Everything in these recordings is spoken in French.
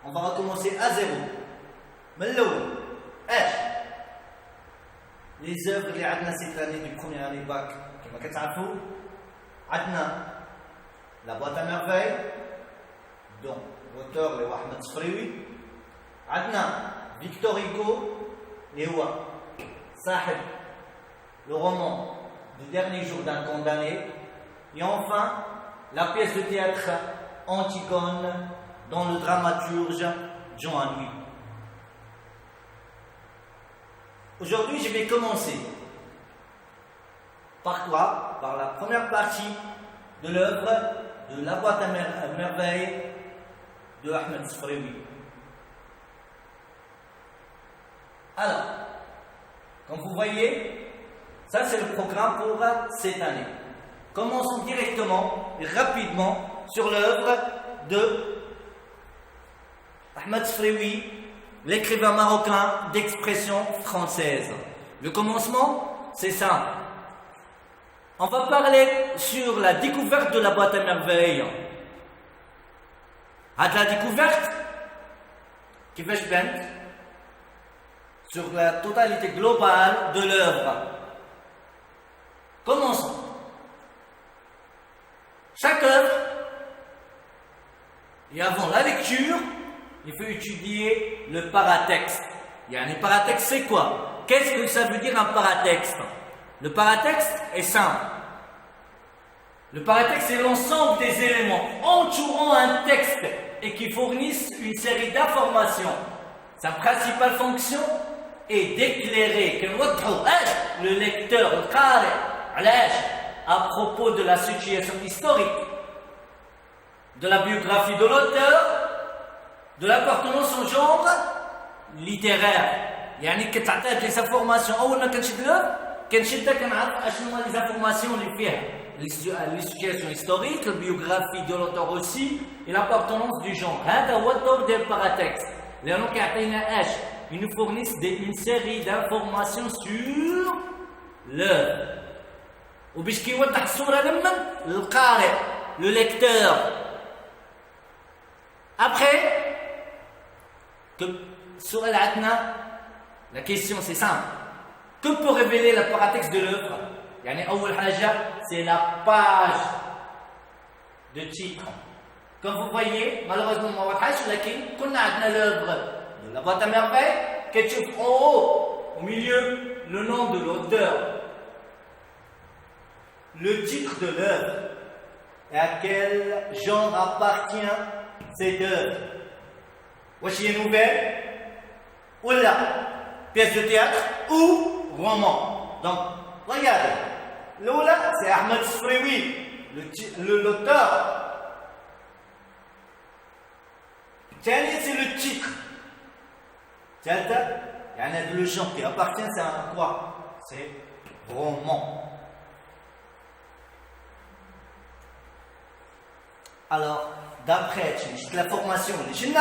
On va recommencer à zéro. Mellow. Les œuvres اللي عندنا cette année du première année bac كما كتعرفوا عندنا La boîte à merveilles dont l'auteur اللي هو أحمد الصفريوي عندنا Victor Hugo اللي هو صاحب le roman du dernier jour d'un condamné et enfin la pièce de théâtre Antigone dont le dramaturge Jean Anouilh. Aujourd'hui, je vais commencer par quoi? Par la première partie de l'œuvre de La boîte à merveilles de Ahmed Sfrewi. Alors, comme vous voyez, ça c'est le programme pour cette année. Commençons directement et rapidement sur l'œuvre de Ahmed Sfrewi, l'écrivain marocain d'expression française. Le commencement, c'est simple. On va parler sur la découverte de la boîte à merveilles. À la découverte, qui fait sur la totalité globale de l'œuvre. Commençons. Chaque œuvre, et avant la lecture, il faut étudier le paratexte. Un paratexte, c'est quoi? Qu'est-ce que ça veut dire un paratexte? Le paratexte est simple. Le paratexte, c'est l'ensemble des éléments entourant un texte et qui fournissent une série d'informations. Sa principale fonction est d'éclairer le lecteur, le qari, à propos de la situation historique, de la biographie de l'auteur, de l'appartenance au genre littéraire. يعني كتعطيك les informations أول ما كنشد له كنشدها كنعرف أشنو هما les informations اللي فيها les situations historiques, la biographie de l'auteur aussi et l'appartenance du genre. هذا هو الدور ديال الباراتكست لأنه كيعطينا ils nous fournissent une série d'informations sur l'œuvre وباش كيوضح الصورة لمن القارئ le lecteur. Après la question c'est simple. Que peut révéler le paratexte de l'œuvre? C'est la page de titre. Comme vous voyez, malheureusement, on a l'œuvre de La boîte à merveilles, qui est en haut, au milieu, le nom de l'auteur. Le titre de l'œuvre. Et à quel genre appartient cette œuvre? Voici une nouvelle, ou la pièce de théâtre, ou roman. Donc, regardez. L'oula, c'est Ahmed Sfrewi, l'auteur. Tani, c'est le titre. Le genre qui appartient, c'est à quoi? C'est roman. Alors, d'après la formation, les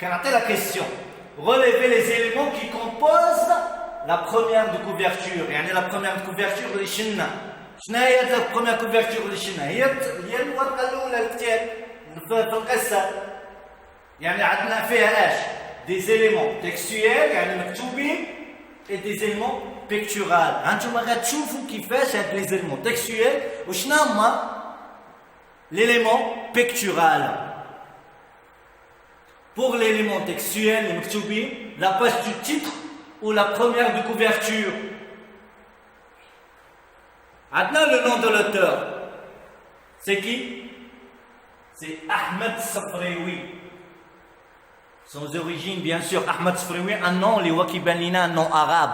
la question, relever les éléments qui composent la première de couverture. La première de couverture de l'Ishina. La première couverture de l'Ishina. Il y a une des éléments textuels et des éléments picturaux. Les éléments textuels l'élément pictural. Pour l'élément textuel, la page du titre ou la première de couverture. Maintenant, le nom de l'auteur. C'est qui? C'est Ahmed Sfrewi. Son origine, bien sûr, Ahmed Sfrewi, un nom, un nom arabe.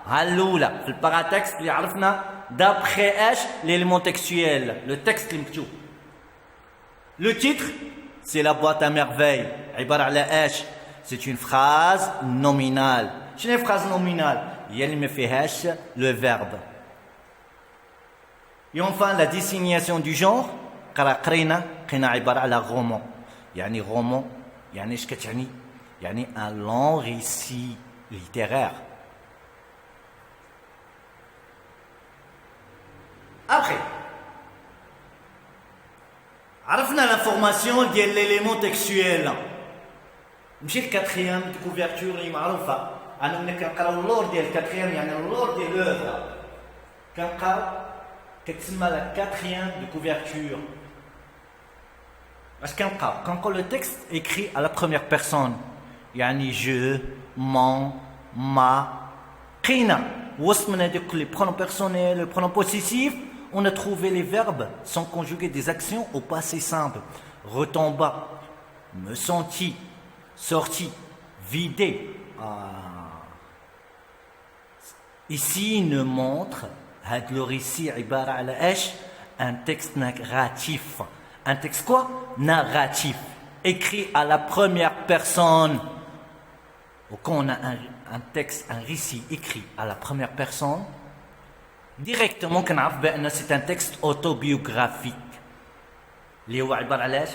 Halloula. Le paratexte, d'après l'élément textuel, le texte limktou. Le titre, c'est La boîte à merveilles. C'est une phrase nominale. C'est une phrase nominale. Il y a le verbe. Et enfin, la désignation du genre. roman. roman, un long récit littéraire. Après, عرفنا l'information de l'élément textuel. ماشي الكاتريام دي كوفرتور اللي معروفه. انا ملي كنقراو اللور ديال الكاتريام يعني اللور ديال لوفر كنقراو كتسمى لا كاتريام دي كوفرتور. اش كنلقاو كنقول لو تكست écrit à la première personne يعني je mon ma قينا وسط من هذوك les pronoms personnels les pronoms possessifs. On a trouvé les verbes sans conjuguer des actions au passé simple. Retomba, me senti, sorti, vidé. Ici, il nous montre, ici, un texte narratif. Un texte quoi? Narratif. Écrit à la première personne. Quand on a un texte, un récit écrit à la première personne, directement c'est un texte autobiographique. اللي هو عبارة علاش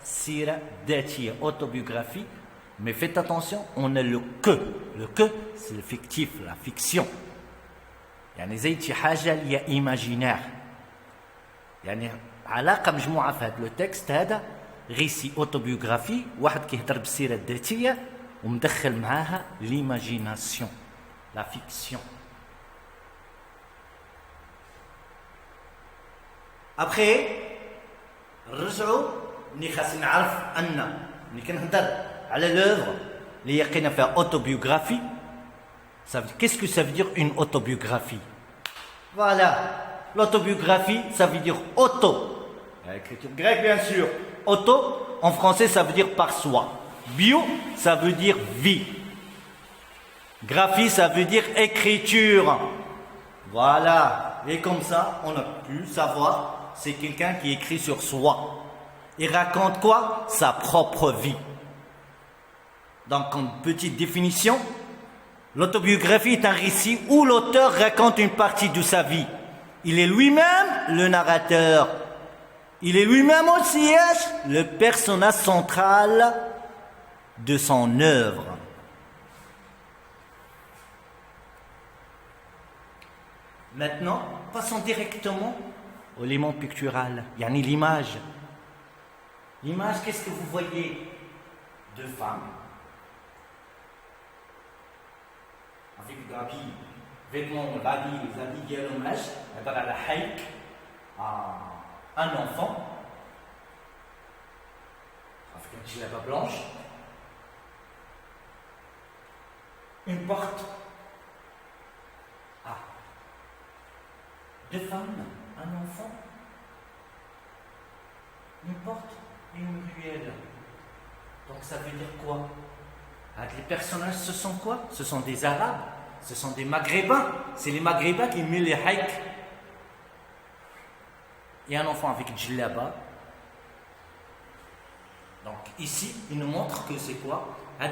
سيرة ذاتية autobiographique. Mais faites attention, on a le que. Le que, c'est le fictif, la fiction. يعني زي شي حاجة اللي هي imaginaire. يعني علاقة مجموعة في هذا لو تكست هذا ريسي اوتوبيوغرافي واحد كيهضر بالسيرة الذاتية ومدخل معاها ليماجيناسيون لا فيكسيون. ابخي نرجعوا ملي خاصني نعرف ان ملي كنهضر على لوفر اللي قينا فيها اوتوبيوغرافي qu'est-ce que ça veut dire une autobiographie? Voilà, l'autobiographie ça veut dire auto, l'écriture grecque bien sûr. Auto en français ça veut dire par soi, bio ça veut dire vie, graphie ça veut dire écriture. Voilà, et comme ça on a pu savoir c'est quelqu'un qui écrit sur soi. Il raconte quoi? Sa propre vie. Donc en petite définition, l'autobiographie est un récit où l'auteur raconte une partie de sa vie. Il est lui-même le narrateur. Il est lui-même aussi le personnage central de son œuvre. Maintenant, passons directement au élément pictural, yani l'image. L'image, qu'est-ce que vous voyez? Deux femmes avec des habits, vêtements, l'habit, les habits de l'hommage, à la haïk, un enfant avec une djellaba blanche, une porte, deux femmes, un enfant, une porte et une ruelle. Donc ça veut dire quoi? Les personnages, ce sont quoi? Ce sont des Arabes, ce sont des Maghrébins. C'est les Maghrébins qui mettent les haïks. Il y a un enfant avec djellaba. Donc ici, il nous montre que c'est quoi? Il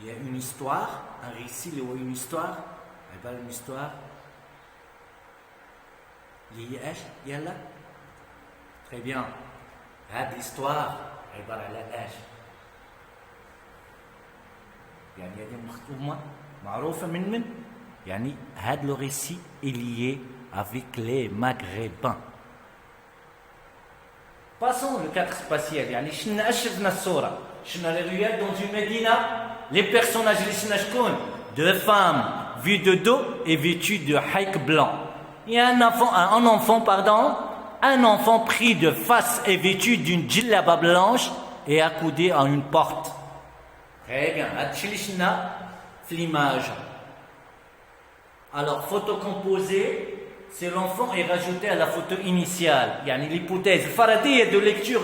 y a une histoire, un récit, une histoire. Une histoire. Yalla. Très bien. هذه الاسطوار عباره على ايش؟ يعني هذه مختومه معروفه من يعني هذا لو ريسي est lié avec les maghrébins. Passons le cadre spatial. يعني شفنا الصوره شفنا les ruelles dans une médina. Les personnages اللي شفنا شكون؟ deux femmes vues de dos et vêtues de haïk blanc. Il y a un enfant pris de face et vêtu d'une djellaba blanche et accoudé à une porte. Très bien, c'est l'image. Alors, photo composée, c'est l'enfant est rajouté à la photo initiale. Il y a l'hypothèse faradiyya de lecture.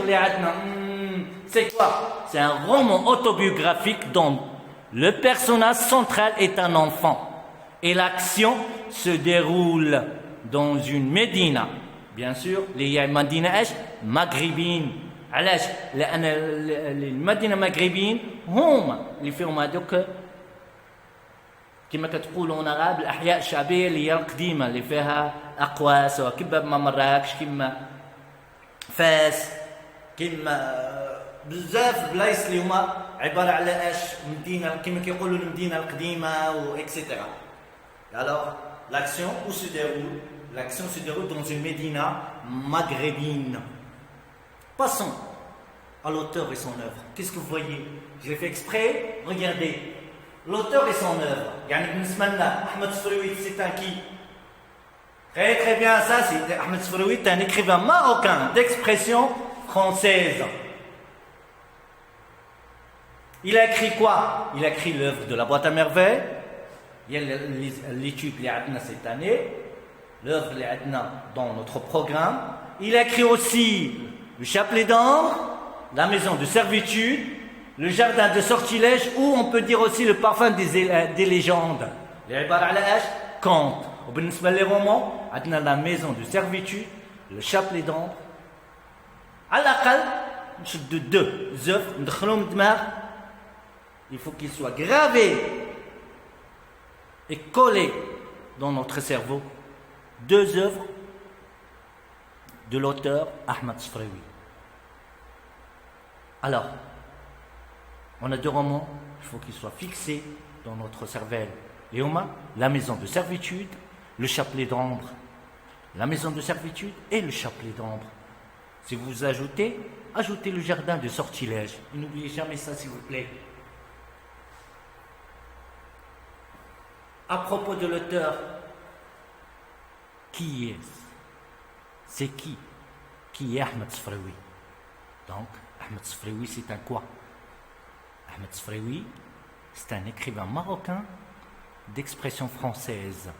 C'est quoi? C'est un roman autobiographique dont le personnage central est un enfant. Et l'action se déroule dans une médina. Bien sûr, les Madina maghrébines. علاش؟ لأن المدينة المغربيين هم اللي فيهم هذوك كما كتقولوا نغاب الأحياء الشعبية اللي هي القديمة اللي فيها أقواس وكما مراكش كما فاس كما بزاف بلايص اللي هما عبارة على اش مدينة كما كيقولوا المدينة القديمة و اكسيتيرا. Alors l'action où se déroule L'action se déroule dans une médina maghrébine. Passons. à l'auteur et son œuvre. Qu'est-ce que vous voyez? Je l'ai fait exprès, regardez. L'auteur et son œuvre. Yani Bismillah, Ahmed Sfraoui, c'est un qui? Très très bien, ça c'est Ahmed Sfraoui, c'est un écrivain marocain d'expression française. Il a écrit quoi? Il a écrit l'œuvre de la boîte à merveilles. Il y a l'étude les Adna cette année, l'œuvre les Adna dans notre programme. Il a écrit aussi le chapelet d'ambre, la maison de servitude, le jardin de sortilège, ou on peut dire aussi le parfum des légendes. Les Ibar al-Ash, contes. Les romans, Adna la maison de servitude, le chapelet d'ambre. À l'aqal, de deux œuvres, il faut qu'ils soient gravés et collés dans notre cerveau. Deux œuvres de l'auteur Ahmed Sfraoui. Alors, on a deux romans, il faut qu'ils soient fixés dans notre cervelle. Léoma, la maison de servitude, le chapelet d'ambre. La maison de servitude et le chapelet d'ambre. Si vous ajoutez le jardin de sortilège. N'oubliez jamais ça, s'il vous plaît. À propos de l'auteur, qui est-ce? C'est qui? Qui est Ahmed Sfraoui? Donc, Ahmed Sfraoui, c'est un quoi? Ahmed Sfraoui, c'est un écrivain marocain d'expression française.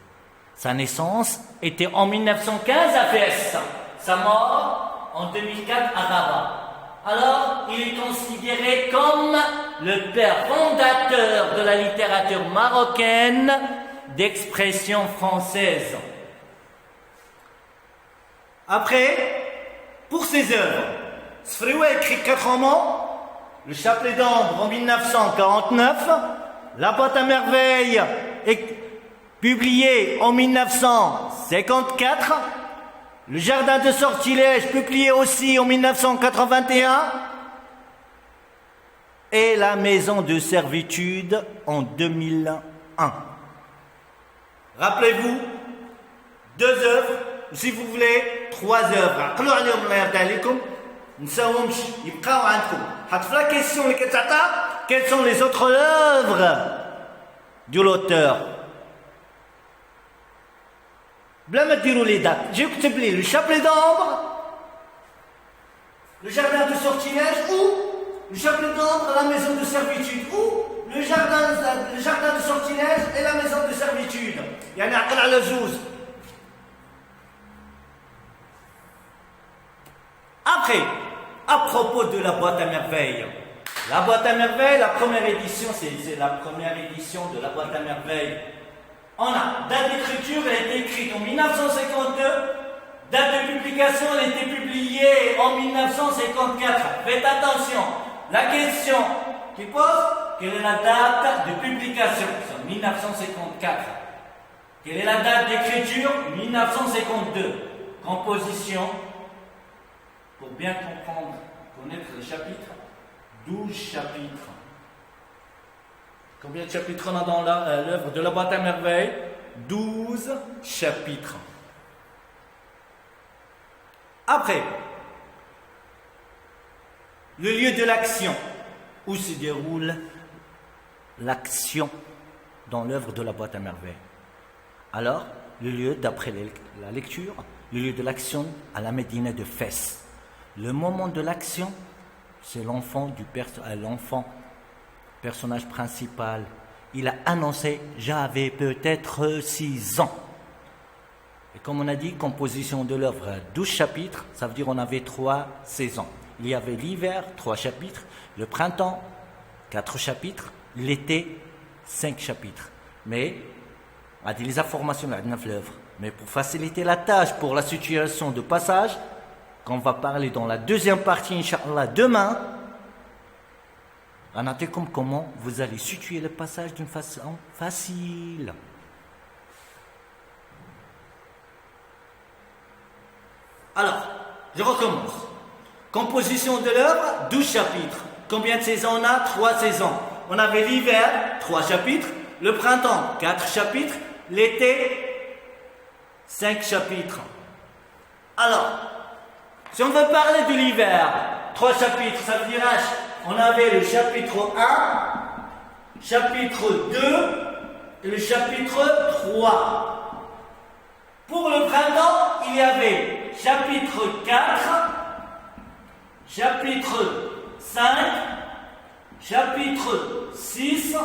Sa naissance était en 1915 à Fès. Sa mort en 2004 à Rabat. Alors, il est considéré comme le père fondateur de la littérature marocaine d'expression française. Après, pour ses œuvres, Sfraoui a écrit 4 romans, le chapelet d'ambre en 1949, la boîte à merveilles est publiée en 1954, le jardin de sortilège publié aussi en 1981 et la maison de servitude en 2001. Rappelez-vous, 2 œuvres, si vous voulez, 3 œuvres. La question, quelles sont les autres œuvres de l'auteur? Bla ma dirou les dates. J'ai écouté le chapelet d'ambre, le jardin de sortilège, ou le chapelet d'ambre, la maison de servitude, ou le jardin de sortilège et la maison de servitude. Yani aql ala zouz. Après, à propos de la boîte à merveilles. La boîte à merveilles, la première édition, c'est la première édition de la boîte à merveilles. On a date d'écriture, elle a été écrite en 1952, date de publication, elle a été publiée en 1954. Faites attention, la question qui pose, quelle est la date de publication? C'est en 1954. Quelle est la date d'écriture? 1952. Composition, pour bien comprendre, connaître les chapitres, 12 chapitres. Combien de chapitres on a dans l'œuvre de la boîte à merveilles? 12 chapitres. Après, le lieu de l'action, où se déroule l'action dans l'œuvre de la boîte à merveilles. Alors, le lieu, d'après la lecture, le lieu de l'action à la Médina de Fès. Le moment de l'action, c'est l'enfant personnage principal. Il a annoncé, j'avais peut-être 6 ans. Et comme on a dit, composition de l'œuvre, 12 chapitres, ça veut dire on avait 3 saisons. Il y avait l'hiver, 3 chapitres, le printemps, 4 chapitres, l'été, 5 chapitres. Mais, on a dit les informations de l'œuvre. Mais pour faciliter la tâche, pour la situation de passage, qu'on va parler dans la deuxième partie, Inch'Allah, demain, Anatez comme comment vous allez situer le passage d'une façon facile. Alors, je recommence. Composition de l'œuvre, 12 chapitres. Combien de saisons on a? 3 saisons. On avait l'hiver, 3 chapitres. Le printemps, 4 chapitres. L'été, 5 chapitres. Alors, si on veut parler de l'hiver, 3 chapitres, ça veut dire H. On avait le chapitre 1, chapitre 2 et le chapitre 3. Pour le printemps, il y avait chapitre 4, chapitre 5, chapitre 6,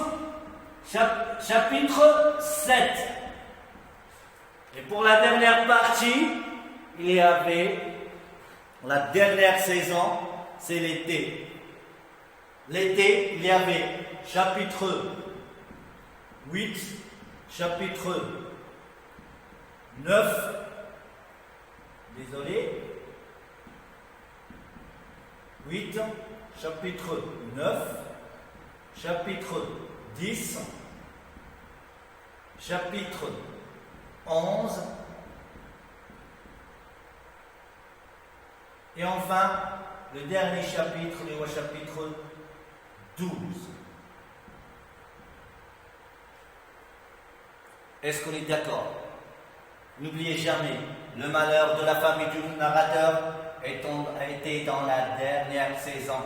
chapitre 7. Et pour la dernière partie, il y avait la dernière saison, c'est l'été. L'été, il y avait chapitre 8, chapitre 9, désolé, 8, chapitre 9, chapitre 10, chapitre 11, et enfin, le dernier chapitre, le chapitre 12. Est-ce qu'on est d'accord? N'oubliez jamais, le malheur de la famille du narrateur était dans la dernière saison.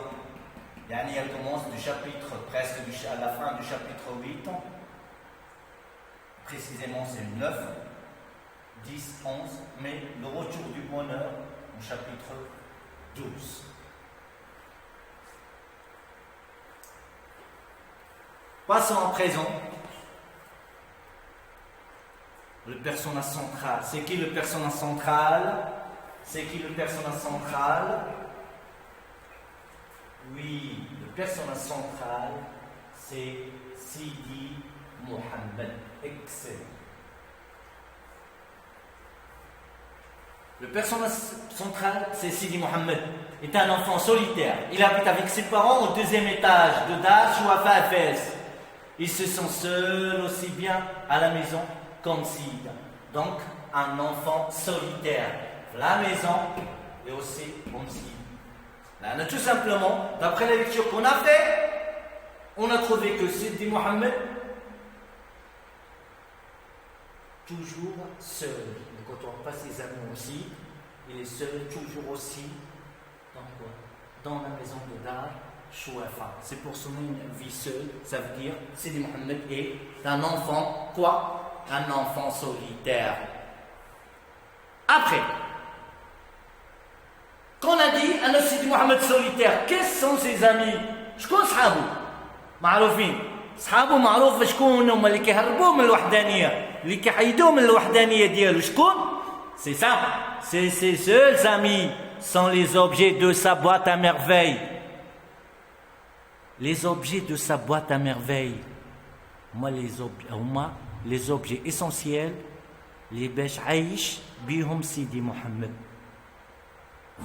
Elle commence du chapitre, presque à la fin du chapitre 8. Précisément, c'est 9, 10, 11, mais le retour du bonheur au chapitre 12. Passons en présent. Le personnage central. C'est qui le personnage central? C'est qui le personnage central? Oui, le personnage central, c'est Sidi Mohammed. Excellent. Le personnage central, c'est Sidi Mohammed. Il est un enfant solitaire. Il habite avec ses parents au 2e étage de Dash ou à Fès. Ils se sentent seuls aussi bien à la maison comme Sid. Donc, un enfant solitaire. La maison et aussi comme Sid. Là, tout simplement, d'après la lecture qu'on a fait, on a trouvé que Sidi Mohammed, toujours seul. Il ne côtoie pas ses amis aussi. Il est seul, toujours aussi. Dans quoi? Dans la maison de Dar Chouafa. C'est pour son vie seule. Ça veut dire Sidi Mohammed est un enfant, quoi? Un enfant solitaire. Après, qu'on a dit un Sidi Mohammed solitaire, quels sont ses amis? شكون صحابه؟ معروفين. صحابه معروف شكون هما اللي كيهربوه من الوحدانيه، اللي كيحيدوه من الوحدانيه ديالو شكون؟ C'est simple, c'est ses seuls amis sont les objets de sa boîte à merveilles. Les objets de sa boîte à merveilles. Moi les objets essentiels اللي باش عايش بيهم سيدي محمد.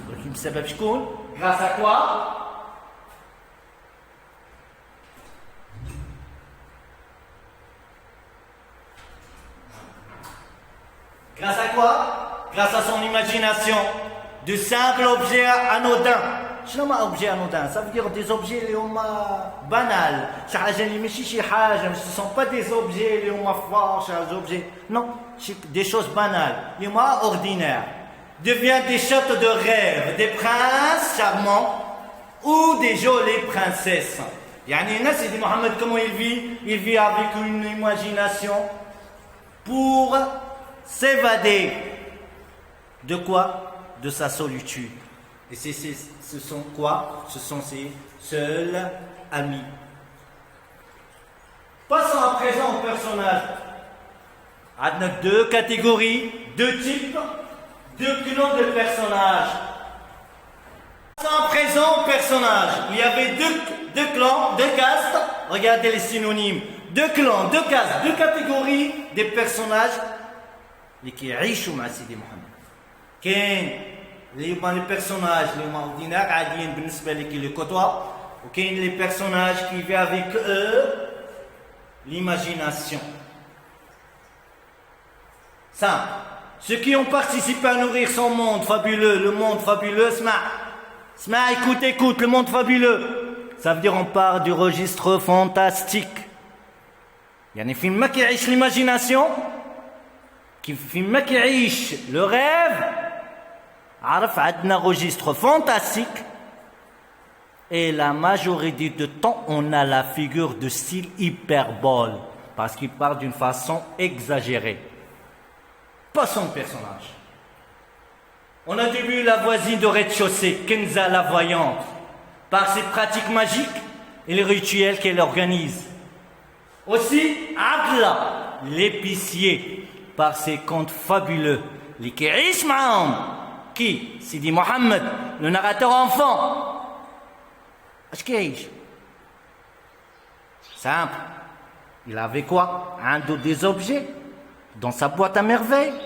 ولكن بسبب شكون؟ grâce à quoi? Grâce à quoi? Grâce à son imagination. De simples objets anodins. شنو هما objets anodins? Ça veut dire des objets اللي هما banals. شي حاجة اللي ماشي شي حاجة. Ce ne sont pas des objets اللي هما forts, des objets. Non, des choses banales. اللي هما ordinaires. Deviennent des châteaux de rêve, des princes charmants ou des jolies princesses. يعني الناس Sidi Mohammed, comment il vit? Il vit avec une imagination pour s'évader. De quoi? De sa solitude. Et ce sont quoi? Ce sont ses seuls amis. Passons à présent au personnage. On a deux catégories, deux types, deux clans de personnages. Passons à présent au personnage. Il y avait deux clans, deux castes. Regardez les synonymes. Deux clans, deux castes, deux catégories des personnages qui vivent avec Sidi Mohammed. كاين اللي هما لي بيرسوناج اللي هما اوردينار عاديين بالنسبه لي كي لي كوتوا وكاين لي بيرسوناج كي في افيك l'imagination. Simple. Ceux qui ont participé à nourrir son monde fabuleux, le monde fabuleux, Sma, écoute, le monde fabuleux. Ça veut dire on part du registre fantastique. يعني في ما كيعيش l'imagination, في ما كيعيش le rêve. عرف عندنا registre fantastique Et la majorité du temps, on a la figure de style hyperbole, parce qu'il parle d'une façon exagérée. Pas son personnage. On a vu la voisine de rez-de-chaussée, Kenza la voyante, par ses pratiques magiques et les rituels qu'elle organise. Aussi, Abdallah, l'épicier, par ses contes fabuleux. Les qui, Sidi Mohammed, le narrateur enfant. Simple. Il avait quoi? Un ou des objets dans sa boîte à merveilles.